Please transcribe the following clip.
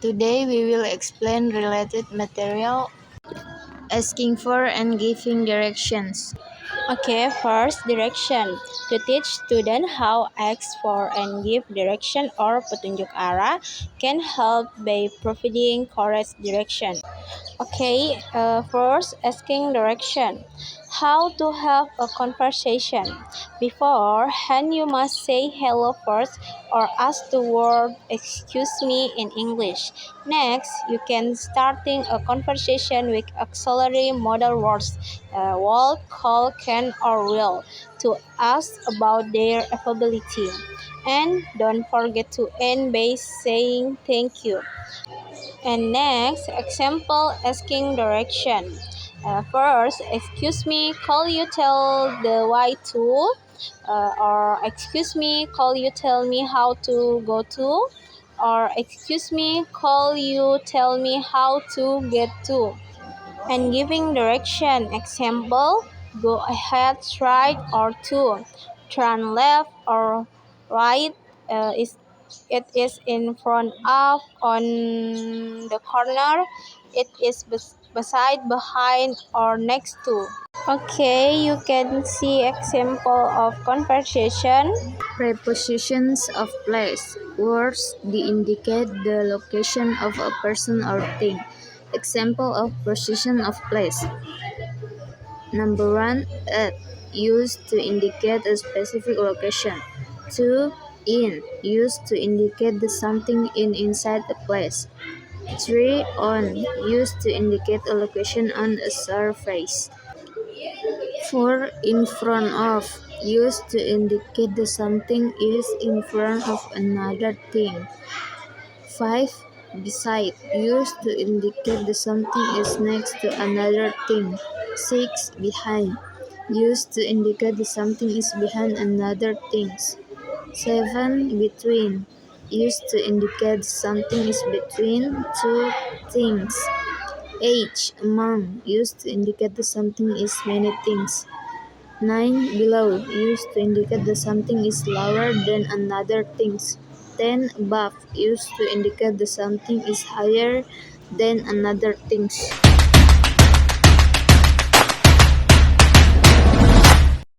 Today we will explain related material, asking for and giving directions. Okay, first direction. To teach students how ask for and give direction or petunjuk arah can help by providing correct direction. Okay, first asking direction. How to have a conversation. Beforehand, you must say hello first or ask the word excuse me in English. Next, you can starting a conversation with auxiliary modal words, will, call, can, or will to ask about their availability. And don't forget to end by saying thank you. And next, example asking direction. First, excuse me, call you tell the way to, or excuse me, call you tell me how to go to, or excuse me, call you tell me how to get to. And giving direction. Example, go ahead, right or to, turn left or right. Is it is in front of, on the corner, it is beside, behind, or next to. Okay, you can see example of conversation. Prepositions of place. Words that indicate the location of a person or thing. Example of position of place. Number 1, at, used to indicate a specific location. 2, in, used to indicate the something inside a place. 3, on, used to indicate a location on a surface. 4, in front of, used to indicate that something is in front of another thing. 5, beside, used to indicate that something is next to another thing. 6, behind, used to indicate that something is behind another things. 7, between, used to indicate something is between two things. 8, among, used to indicate that something is many things. 9, below, used to indicate that something is lower than another things. 10, above, used to indicate that something is higher than another things.